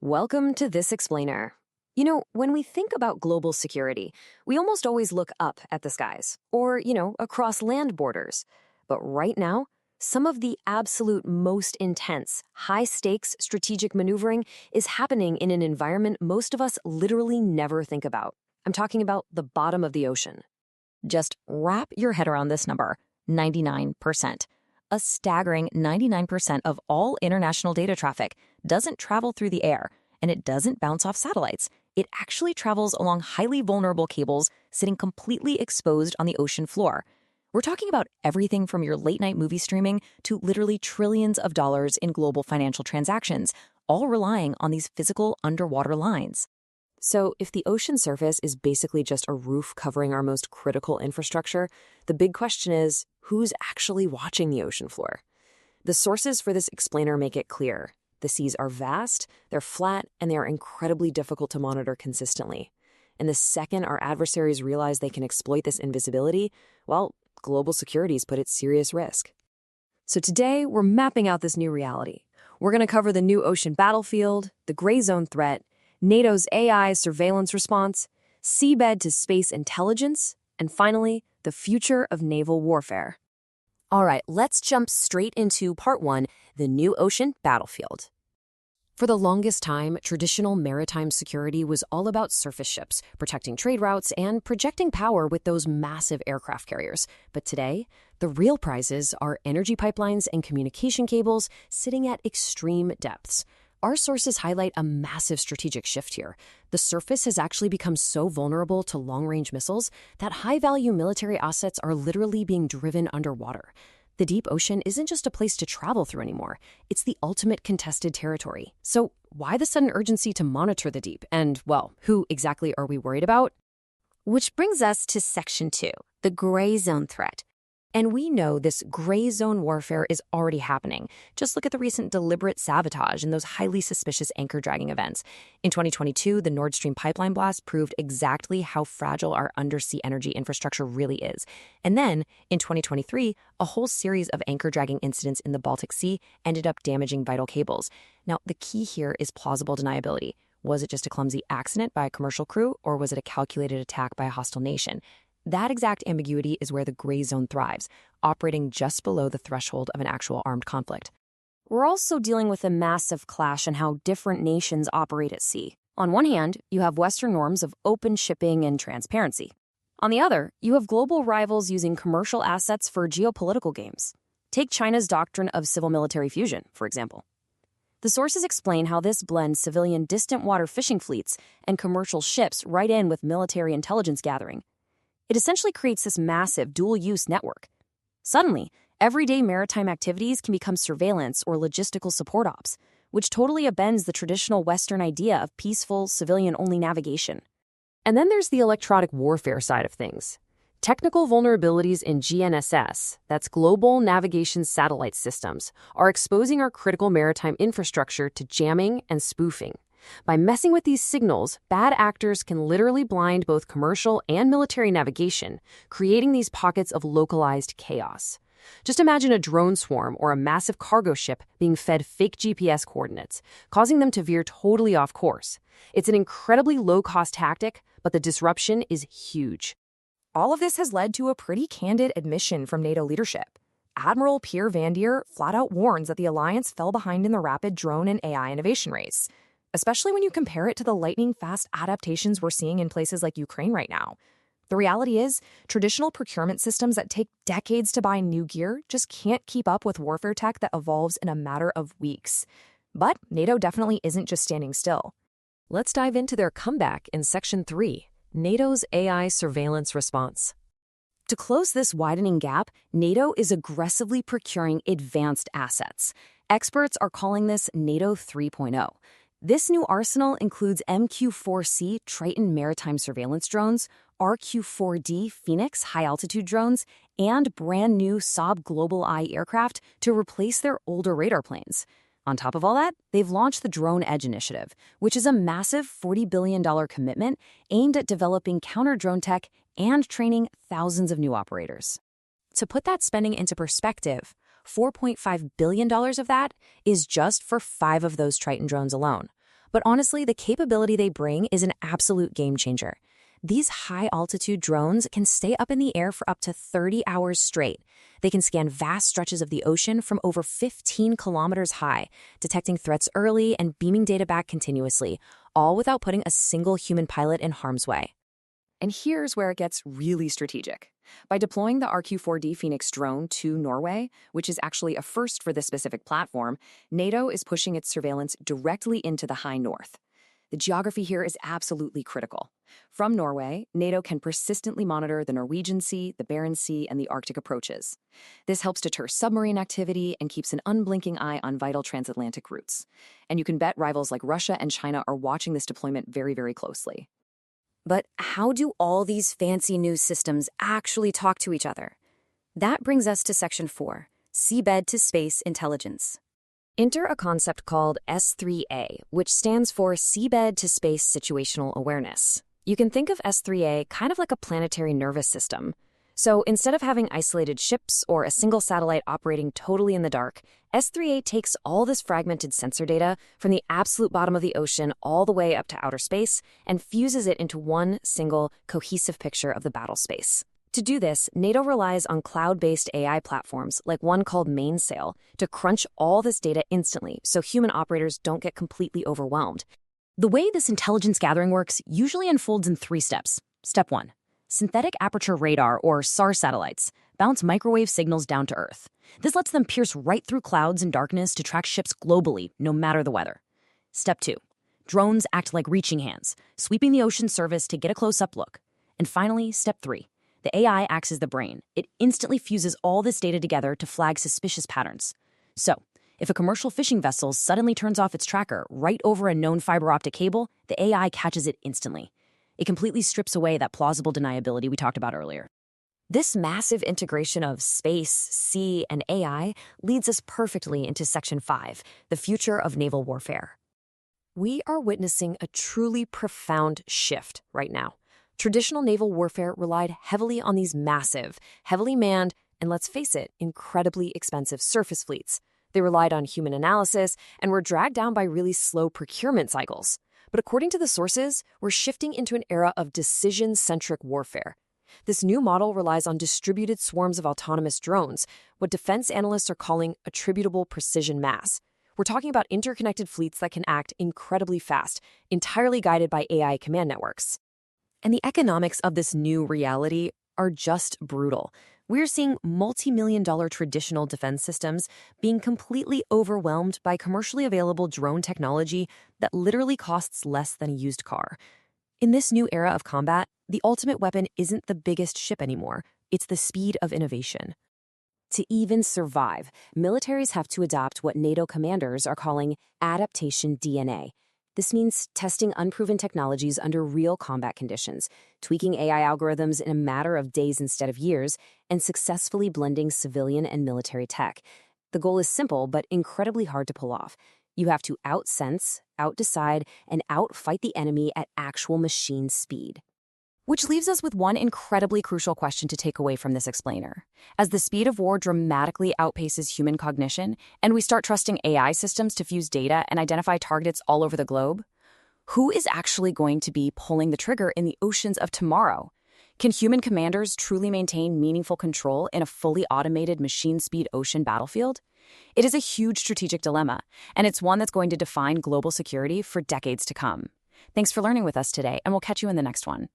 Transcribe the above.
Welcome to This Explainer. When we think about global security, we almost always look up at the skies or, across land borders. But right now, some of the absolute most intense, high-stakes strategic maneuvering is happening in an environment most of us literally never think about. I'm talking about the bottom of the ocean. Just wrap your head around this number, 99%. A staggering 99% of all international data traffic doesn't travel through the air, and it doesn't bounce off satellites. It actually travels along highly vulnerable cables sitting completely exposed on the ocean floor. We're talking about everything from your late-night movie streaming to literally trillions of dollars in global financial transactions, all relying on these physical underwater lines. So if the ocean surface is basically just a roof covering our most critical infrastructure, the big question is, who's actually watching the ocean floor? The sources for this explainer make it clear. The seas are vast, they're flat, and they are incredibly difficult to monitor consistently. And the second our adversaries realize they can exploit this invisibility, well, global security's put at serious risk. So today, we're mapping out this new reality. We're going to cover the new ocean battlefield, the gray zone threat, NATO's AI surveillance response, seabed to space intelligence, and finally, the future of naval warfare. All right, let's jump straight into part one, the new ocean battlefield. For the longest time, traditional maritime security was all about surface ships, protecting trade routes and projecting power with those massive aircraft carriers. But today, the real prizes are energy pipelines and communication cables sitting at extreme depths. Our sources highlight a massive strategic shift here. The surface has actually become so vulnerable to long-range missiles that high-value military assets are literally being driven underwater. The deep ocean isn't just a place to travel through anymore. It's the ultimate contested territory. So why the sudden urgency to monitor the deep? And, well, who exactly are we worried about? Which brings us to Section 2, the gray zone threat. And we know this gray zone warfare is already happening. Just look at the recent deliberate sabotage and those highly suspicious anchor dragging events. In 2022, the Nord Stream pipeline blast proved exactly how fragile our undersea energy infrastructure really is. And then, in 2023, a whole series of anchor dragging incidents in the Baltic Sea ended up damaging vital cables. Now, the key here is plausible deniability. Was it just a clumsy accident by a commercial crew, or was it a calculated attack by a hostile nation? That exact ambiguity is where the gray zone thrives, operating just below the threshold of an actual armed conflict. We're also dealing with a massive clash in how different nations operate at sea. On one hand, you have Western norms of open shipping and transparency. On the other, you have global rivals using commercial assets for geopolitical games. Take China's doctrine of civil-military fusion, for example. The sources explain how this blends civilian distant water fishing fleets and commercial ships right in with military intelligence gathering. It essentially creates this massive dual-use network. Suddenly, everyday maritime activities can become surveillance or logistical support ops, which totally upends the traditional Western idea of peaceful, civilian-only navigation. And then there's the electronic warfare side of things. Technical vulnerabilities in GNSS, that's Global Navigation Satellite Systems, are exposing our critical maritime infrastructure to jamming and spoofing. By messing with these signals, bad actors can literally blind both commercial and military navigation, creating these pockets of localized chaos. Just imagine a drone swarm or a massive cargo ship being fed fake GPS coordinates, causing them to veer totally off course. It's an incredibly low-cost tactic, but the disruption is huge. All of this has led to a pretty candid admission from NATO leadership. Admiral Pierre Vandier flat out warns that the alliance fell behind in the rapid drone and AI innovation race, especially when you compare it to the lightning-fast adaptations we're seeing in places like Ukraine right now. The reality is, traditional procurement systems that take decades to buy new gear just can't keep up with warfare tech that evolves in a matter of weeks. But NATO definitely isn't just standing still. Let's dive into their comeback in Section 3, NATO's AI surveillance response. To close this widening gap, NATO is aggressively procuring advanced assets. Experts are calling this NATO 3.0. This new arsenal includes MQ-4C Triton maritime surveillance drones, RQ-4D Phoenix high-altitude drones, and brand new Saab Global Eye aircraft to replace their older radar planes. On top of all that, they've launched the Drone Edge initiative, which is a massive $40 billion commitment aimed at developing counter-drone tech and training thousands of new operators. To put that spending into perspective, $4.5 billion of that is just for 5 of those Triton drones alone. But honestly, the capability they bring is an absolute game changer. These high-altitude drones can stay up in the air for up to 30 hours straight. They can scan vast stretches of the ocean from over 15 kilometers high, detecting threats early and beaming data back continuously, all without putting a single human pilot in harm's way. And here's where it gets really strategic. By deploying the RQ-4D Phoenix drone to Norway, which is actually a first for this specific platform, NATO is pushing its surveillance directly into the high north. The geography here is absolutely critical. From Norway, NATO can persistently monitor the Norwegian Sea, the Barents Sea, and the Arctic approaches. This helps deter submarine activity and keeps an unblinking eye on vital transatlantic routes. And you can bet rivals like Russia and China are watching this deployment very, very closely. But how do all these fancy new systems actually talk to each other? That brings us to Section 4, Seabed to Space Intelligence. Enter a concept called S3A, which stands for Seabed to Space Situational Awareness. You can think of S3A kind of like a planetary nervous system. So instead of having isolated ships or a single satellite operating totally in the dark, S3A takes all this fragmented sensor data from the absolute bottom of the ocean all the way up to outer space and fuses it into one single cohesive picture of the battle space. To do this, NATO relies on cloud-based AI platforms like one called Mainsail to crunch all this data instantly so human operators don't get completely overwhelmed. The way this intelligence gathering works usually unfolds in 3 steps. Step 1. Synthetic aperture radar, or SAR satellites, bounce microwave signals down to Earth. This lets them pierce right through clouds and darkness to track ships globally, no matter the weather. Step 2. Drones act like reaching hands, sweeping the ocean surface to get a close-up look. And finally, Step 3. The AI acts as the brain. It instantly fuses all this data together to flag suspicious patterns. So, if a commercial fishing vessel suddenly turns off its tracker right over a known fiber optic cable, the AI catches it instantly. It completely strips away that plausible deniability we talked about earlier. This massive integration of space, sea, and AI leads us perfectly into Section 5, the future of naval warfare. We are witnessing a truly profound shift right now. Traditional naval warfare relied heavily on these massive, heavily manned, and let's face it, incredibly expensive surface fleets. They relied on human analysis and were dragged down by really slow procurement cycles. But according to the sources, we're shifting into an era of decision-centric warfare. This new model relies on distributed swarms of autonomous drones, what defense analysts are calling attributable precision mass. We're talking about interconnected fleets that can act incredibly fast, entirely guided by AI command networks. And the economics of this new reality are just brutal. We're seeing multi-million-dollar traditional defense systems being completely overwhelmed by commercially available drone technology that literally costs less than a used car. In this new era of combat, the ultimate weapon isn't the biggest ship anymore. It's the speed of innovation. To even survive, militaries have to adopt what NATO commanders are calling adaptation DNA. This means testing unproven technologies under real combat conditions, tweaking AI algorithms in a matter of days instead of years, and successfully blending civilian and military tech. The goal is simple, but incredibly hard to pull off. You have to outsense, outdecide, and outfight the enemy at actual machine speed. Which leaves us with one incredibly crucial question to take away from this explainer. As the speed of war dramatically outpaces human cognition, and we start trusting AI systems to fuse data and identify targets all over the globe, who is actually going to be pulling the trigger in the oceans of tomorrow? Can human commanders truly maintain meaningful control in a fully automated machine-speed ocean battlefield? It is a huge strategic dilemma, and it's one that's going to define global security for decades to come. Thanks for learning with us today, and we'll catch you in the next one.